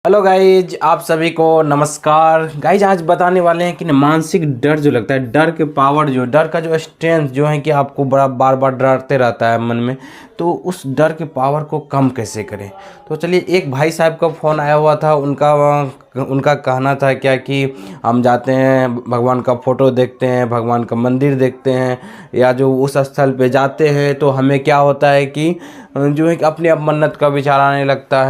Hello guys, आप सभी को नमस्कार। गाइज आज बताने वाले हैं कि मानसिक डर जो लगता है, डर के पावर जो डर का जो स्ट्रेंथ जो है कि आपको बड़ा बार बार डरते रहता है मन में, तो उस डर के पावर को कम कैसे करें। तो चलिए, एक भाई साहब का फ़ोन आया हुआ था। उनका कहना था क्या कि हम जाते हैं, भगवान का फ़ोटो देखते हैं, भगवान का मंदिर देखते हैं, या जो उस स्थल पे जाते हैं तो हमें क्या होता है कि जो है कि अपने आप मन्नत का विचार आने लगता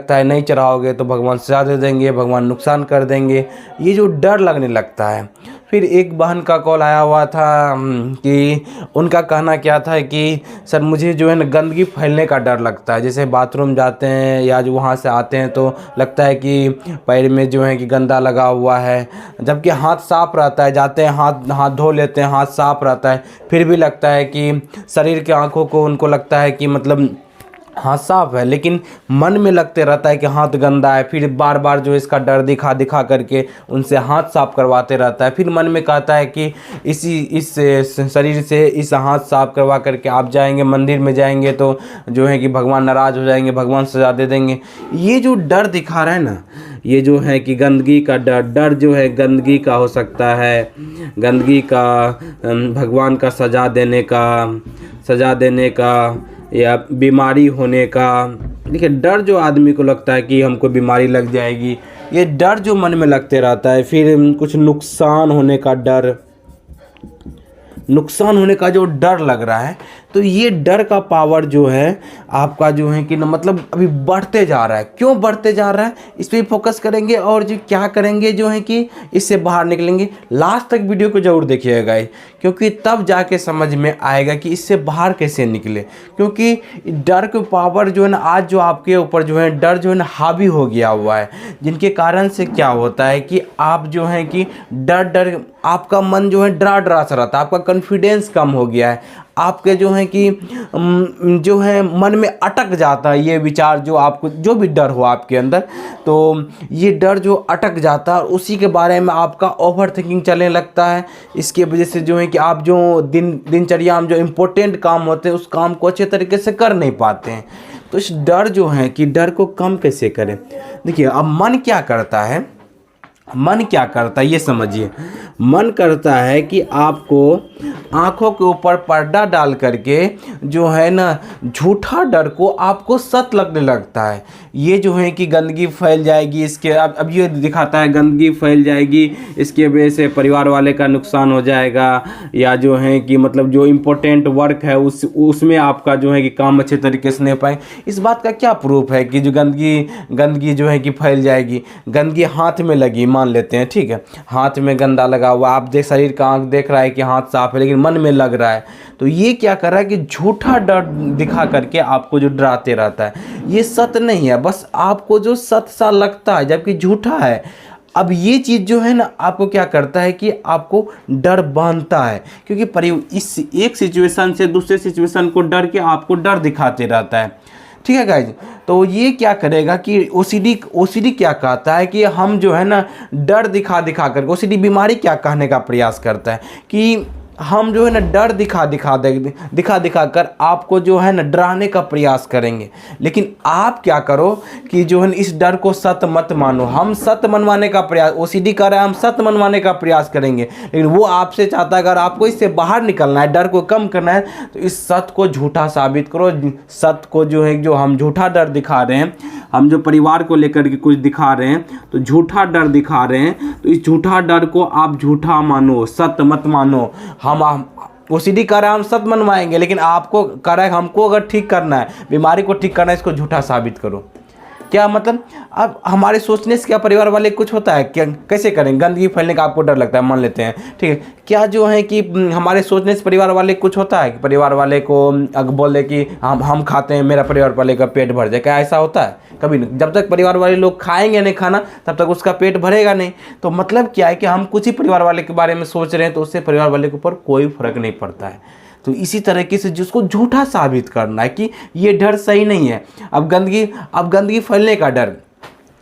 है, नहीं चढ़ाओगे तो भगवान सजा दे देंगे, भगवान नुकसान कर देंगे, ये जो डर लगने लगता है। फिर एक बहन का कॉल आया हुआ था कि उनका कहना क्या था कि सर मुझे जो है ना गंदगी फैलने का डर लगता है। जैसे बाथरूम जाते हैं या जो वहाँ से आते हैं तो लगता है कि पैर में जो है कि गंदा लगा हुआ है, जबकि हाथ साफ रहता है। जाते हैं, हाथ धो लेते हैं, हाथ साफ रहता है, फिर भी लगता है कि शरीर के आँखों को उनको लगता है कि मतलब हाथ साफ है, लेकिन मन में लगते रहता है कि हाथ गंदा है। फिर बार बार जो इसका डर दिखा दिखा करके उनसे हाथ साफ करवाते रहता है। फिर मन में कहता है कि इस शरीर से इस हाथ साफ करवा करके आप जाएंगे, मंदिर में जाएंगे तो जो है कि भगवान नाराज़ हो जाएंगे, भगवान सजा दे देंगे। ये जो डर दिखा रहा है ना, ये जो है कि गंदगी का डर जो है गंदगी का हो सकता है, गंदगी का, भगवान का सजा देने का या बीमारी होने का। देखिए, डर जो आदमी को लगता है कि हमको बीमारी लग जाएगी, ये डर जो मन में लगते रहता है। फिर कुछ नुकसान होने का जो डर लग रहा है, तो ये डर का पावर जो है आपका जो है कि मतलब अभी बढ़ते जा रहा है। क्यों बढ़ते जा रहा है, इस पर फोकस करेंगे और जो क्या करेंगे जो है कि इससे बाहर निकलेंगे। लास्ट तक वीडियो को जरूर देखिएगा गाइस, क्योंकि तब जाके समझ में आएगा कि इससे बाहर कैसे निकले। क्योंकि डर के पावर जो है ना, आज जो आपके ऊपर जो है डर जो है ना हावी हो गया हुआ है, जिनके कारण से क्या होता है कि आप जो है कि डर आपका मन जो है डरा सा रहता है, आपका कॉन्फिडेंस कम हो गया है, आपके जो है कि जो है मन में अटक जाता है ये विचार, जो आपको जो भी डर हो आपके अंदर, तो ये डर जो अटक जाता है और उसी के बारे में आपका ओवर थिंकिंग चलने लगता है। इसके वजह से जो है कि आप जो दिनचर्या में जो इम्पोर्टेंट काम होते हैं उस काम को अच्छे तरीके से कर नहीं पाते हैं। तो इस डर जो है कि डर को कम कैसे करें। देखिए, अब मन क्या करता है ये समझिए। मन करता है कि आपको आँखों के ऊपर पर्दा डाल करके जो है ना झूठा डर को आपको सच लगने लगता है। ये जो है कि गंदगी फैल जाएगी, इसके अब ये दिखाता है गंदगी फैल जाएगी, इसके वजह से परिवार वाले का नुकसान हो जाएगा, या जो है कि मतलब जो इम्पोर्टेंट वर्क है उसमें आपका जो है कि काम अच्छे तरीके से नहीं पाए। इस बात का क्या प्रूफ है कि जो गंदगी जो है कि फैल जाएगी। गंदगी हाथ में लगी, मान लेते हैं, ठीक है, हाथ में गंदा लगा हुआ, आप शरीर का आँख देख रहा है कि हाथ साफ है, लेकिन मन में लग रहा है। तो ये क्या कर रहा है कि झूठा डर दिखा करके आपको जो डराते रहता है, ये सत्य नहीं है, बस आपको जो सत्य सा लगता है जबकि झूठा है। अब ये चीज़ जो है ना आपको क्या करता है कि आपको डर बांधता है, क्योंकि इस एक सिचुएशन से दूसरे सिचुएशन को डर के आपको डर दिखाते रहता है। ठीक है गाइज, तो ये क्या करेगा कि ओसीडी क्या कहता है कि हम जो है ना डर दिखा कर, ओसीडी बीमारी क्या कहने का प्रयास करता है कि हम जो है ना डर दिखा कर आपको जो है ना डराने का प्रयास करेंगे। लेकिन आप क्या करो कि जो है इस डर को सत्य मत मानो। हम सत्य मनवाने का प्रयास, ओसीडी कर रहा है, हम सत्य मनवाने का प्रयास करेंगे, लेकिन वो आपसे चाहता है अगर आपको इससे बाहर निकलना है, डर को कम करना है, तो इस सत्य को झूठा साबित करो। सत्य को जो है, जो हम झूठा डर दिखा रहे हैं, हम जो परिवार को लेकर के कुछ दिखा रहे हैं, तो झूठा डर दिखा रहे हैं, तो इस झूठा डर को आप झूठा मानो, सत्य मत मानो। हम ओसीडी कर रहा है, हम सत्य मनवाएंगे, लेकिन आपको कर रहा है, हमको अगर ठीक करना है, बीमारी को ठीक करना है, इसको झूठा साबित करो। क्या मतलब, अब हमारे सोचने से क्या परिवार वाले कुछ होता है क्या? कैसे करें? गंदगी फैलने का आपको डर लगता है, मान लेते हैं, ठीक है, क्या जो है कि हमारे सोचने से परिवार वाले कुछ होता है कि परिवार वाले को अगर बोले कि हम खाते हैं, मेरा परिवार वाले का पेट भर जाए, क्या ऐसा होता है? कभी नहीं। जब तक परिवार वाले लोग खाएंगे नहीं खाना, तब तक उसका पेट भरेगा नहीं। तो मतलब क्या है कि हम कुछ ही परिवार वाले के बारे में सोच रहे हैं, तो उससे परिवार वाले के ऊपर कोई फर्क नहीं पड़ता है। तो इसी तरीके से जिसको झूठा साबित करना है कि ये डर सही नहीं है। अब गंदगी फैलने का डर,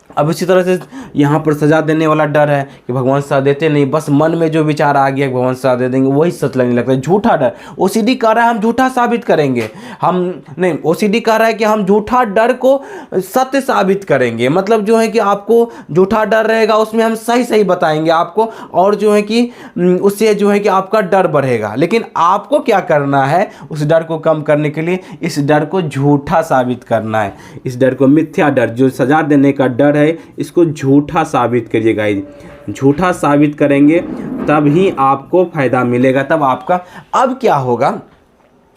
अब इसी तरह से यहाँ पर सजा देने वाला डर है कि भगवान सजा देते नहीं, बस मन में जो विचार आ गया भगवान सजा दे देंगे वही सच लगने लगता है। झूठा डर, ओसीडी कह रहा है हम झूठा साबित करेंगे, हम नहीं, ओसीडी कह रहा है कि हम झूठा डर को सत्य साबित करेंगे। मतलब जो है कि आपको झूठा डर रहेगा उसमें हम सही सही बताएंगे आपको, और जो है कि उससे जो है कि आपका डर बढ़ेगा। लेकिन आपको क्या करना है, उस डर को कम करने के लिए इस डर को झूठा साबित करना है। इस डर को, मिथ्या डर जो सजा देने का डर है, इसको झूठा साबित करिए गाइस। झूठा साबित करेंगे तब ही आपको फायदा मिलेगा, तब आपका। अब क्या होगा,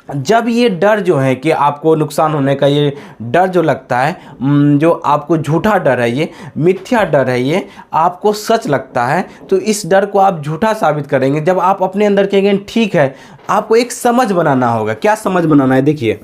जब ये डर जो है कि आपको नुकसान होने का ये डर जो लगता है, जो आपको झूठा डर है, ये मिथ्या डर है, ये आपको सच लगता है, तो इस डर को आप झूठा साबित करेंगे। जब आप अपने अंदर कहेंगे ठीक है, आपको एक समझ बनाना होगा। क्या समझ बनाना है, देखिए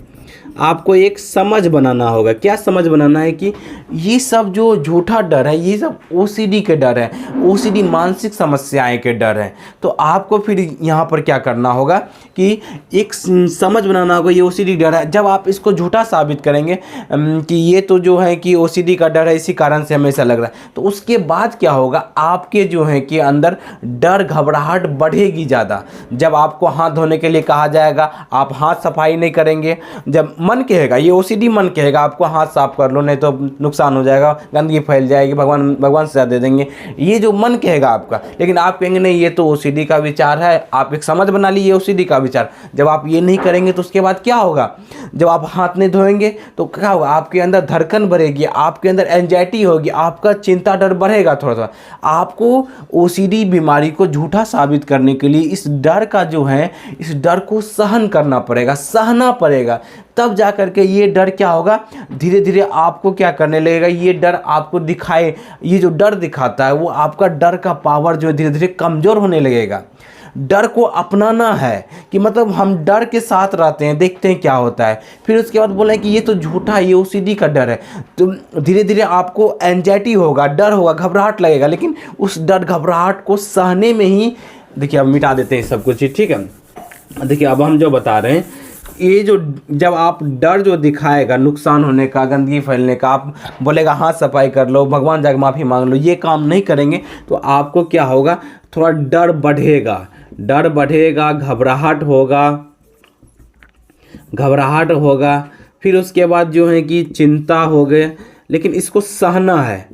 आपको एक समझ बनाना होगा। क्या समझ बनाना है कि ये सब जो झूठा डर है ये सब ओसीडी के डर है, ओसीडी मानसिक समस्याएं के डर है। तो आपको फिर यहाँ पर क्या करना होगा कि एक समझ बनाना होगा, ये ओसीडी डर है। जब आप इसको झूठा साबित करेंगे कि ये तो जो है कि ओसीडी का डर है, इसी कारण से हमें ऐसा लग रहा है, तो उसके बाद क्या होगा, आपके जो है कि अंदर डर घबराहट बढ़ेगी ज़्यादा। जब आपको हाथ धोने के लिए कहा जाएगा, आप हाथ सफाई नहीं करेंगे। जब मन कहेगा, ये ओसीडी मन कहेगा आपको हाथ साफ कर लो नहीं तो नुकसान हो जाएगा, गंदगी फैल जाएगी, भगवान सजा दे देंगे, ये जो मन कहेगा आपका। लेकिन आप कहेंगे नहीं, ये तो ओसीडी का विचार है, आप एक समझ बना लीजिए ओसीडी का विचार। जब आप ये नहीं करेंगे तो उसके बाद क्या होगा, जब आप हाथ नहीं धोएंगे तो क्या होगा, आपके अंदर धड़कन बढ़ेगी, आपके अंदर एंजाइटी होगी, आपका चिंता डर बढ़ेगा थोड़ा सा। आपको ओसीडी बीमारी को झूठा साबित करने के लिए इस डर का जो है, इस डर को सहन करना पड़ेगा, सहना पड़ेगा। तब जा करके ये डर क्या होगा, धीरे धीरे आपको क्या करने लगेगा, ये डर आपको दिखाए, ये जो डर दिखाता है वो आपका डर का पावर जो है धीरे धीरे कमज़ोर होने लगेगा। डर को अपनाना है कि मतलब हम डर के साथ रहते हैं, देखते हैं क्या होता है, फिर उसके बाद बोले कि ये तो झूठा है, ये ओसीडी का डर है। तो धीरे धीरे आपको एंजाइटी होगा, डर होगा, घबराहट लगेगा, लेकिन उस डर घबराहट को सहने में ही, देखिए अब मिटा देते हैं सब कुछ, ठीक है। देखिए अब हम जो बता रहे हैं, ये जो जब आप डर जो दिखाएगा नुकसान होने का, गंदगी फैलने का, आप बोलेगा हाथ सफाई कर लो, भगवान जाके माफ़ी मांग लो, ये काम नहीं करेंगे तो आपको क्या होगा, थोड़ा डर बढ़ेगा, डर बढ़ेगा, घबराहट होगा, फिर उसके बाद जो है कि चिंता हो गए। लेकिन इसको सहना है,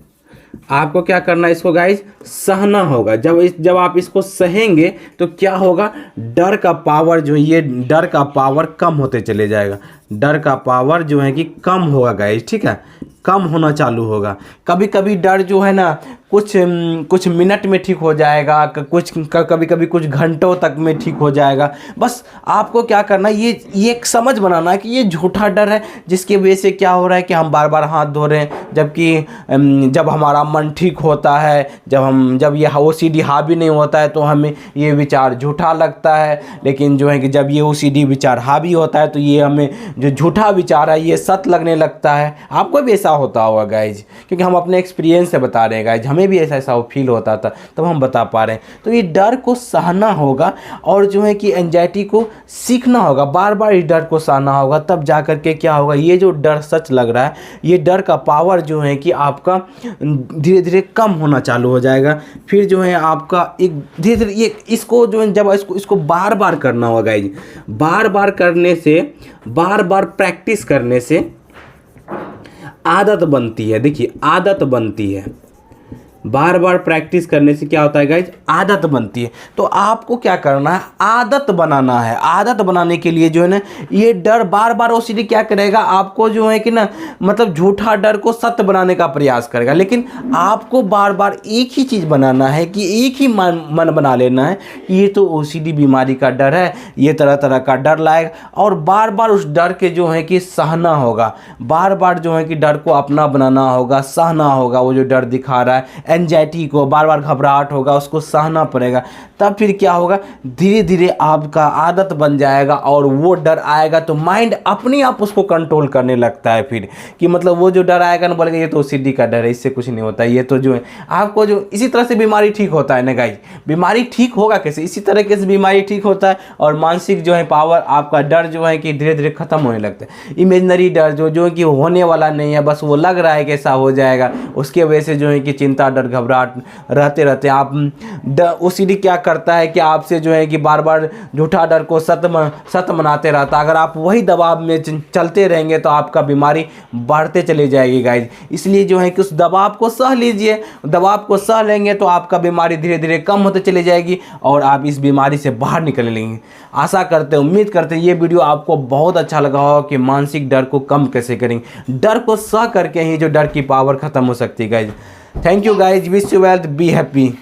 आपको क्या करना है, इसको गाइस सहना होगा। जब आप इसको सहेंगे तो क्या होगा, डर का पावर जो है, ये डर का पावर कम होते चले जाएगा। डर का पावर जो है कि कम होगा गाइस, ठीक है, कम होना चालू होगा। कभी कभी डर जो है ना कुछ मिनट में ठीक हो जाएगा, कभी कभी कुछ घंटों तक में ठीक हो जाएगा। बस आपको क्या करना है, ये एक समझ बनाना है कि ये झूठा डर है, जिसकी वजह से क्या हो रहा है कि हम बार बार हाथ धो रहे हैं, जबकि जब हमारा मन ठीक होता है, जब ये ओसीडी हावी नहीं होता है तो हमें ये विचार झूठा लगता है। लेकिन जो है कि जब ये ओसीडी विचार हावी होता है तो ये हमें जो झूठा विचार है ये सत्य लगने लगता है। आपको भी ऐसा होता होगा गाइज, क्योंकि हम अपने एक्सपीरियंस से बता रहे हैं गाइज, हमें भी ऐसा फील होता था तब हम बता पा रहे हैं। तो ये डर को सहना होगा और जो है कि एंजाइटी को सीखना होगा, बार बार इस डर को सहना होगा, तब जा कर के क्या होगा, ये जो डर सच लग रहा है, ये डर का पावर जो है कि आपका धीरे धीरे कम होना चालू हो जाएगा। फिर जो है आपका एक धीरे धीरे ये इसको जो है, जब इसको बार बार करना होगा गाइज, बार बार करने से, बार बार प्रैक्टिस करने से आदत बनती है। देखिए आदत बनती है, बार बार प्रैक्टिस करने से क्या होता है गाइज, आदत बनती है। तो आपको क्या करना है, आदत बनाना है। आदत बनाने के लिए जो है ना, ये डर बार बार ओसीडी क्या करेगा, आपको जो है कि ना मतलब झूठा डर को सत्य बनाने का प्रयास करेगा। लेकिन आपको बार बार एक ही चीज़ बनाना है कि एक ही मन बना लेना है कि ये तो ओसीडी बीमारी का डर है, ये तरह तरह का डर लाएगा, और बार बार उस डर के जो है कि सहना होगा, बार बार जो है कि डर को अपना बनाना होगा, सहना होगा। वो जो डर दिखा रहा है, एंजाइटी को, बार बार घबराहट होगा, उसको सहना पड़ेगा। तब फिर क्या होगा, धीरे धीरे आपका आदत बन जाएगा और वो डर आएगा तो माइंड अपने आप उसको कंट्रोल करने लगता है। फिर कि मतलब वो जो डर आएगा ना, बोलेगा ये तो ओसीडी का डर है, इससे कुछ नहीं होता, ये तो जो है आपको जो इसी तरह से बीमारी ठीक होता है ना गाइस। बीमारी ठीक होगा कैसे, इसी तरीके से बीमारी ठीक होता है। और मानसिक जो है पावर, आपका डर जो है कि धीरे धीरे खत्म होने लगता है। इमेजिनरी डर जो कि होने वाला नहीं है, बस वो लग रहा है कि ऐसा हो जाएगा, उसके वजह से जो है कि चिंता डर घबराहट रहते रहते आप ओसीडी क्या करता है कि आपसे जो है कि बार बार झूठा डर को सत्य मनाते रहता है। अगर आप वही दबाव में चलते रहेंगे तो आपका बीमारी बढ़ते चली जाएगी गाइज। इसलिए जो है कि उस दबाव को सह लीजिए, दबाव को सह लेंगे तो आपका बीमारी धीरे धीरे कम होते चली जाएगी और आप इस बीमारी से बाहर निकल लेंगे। आशा करते हैं, उम्मीद करते हैं ये वीडियो आपको बहुत अच्छा लगा हो कि मानसिक डर को कम कैसे करेंगे। डर को सह करके ही जो डर की पावर खत्म हो सकती है guys. Thank you guys, wish you wealth, be happy.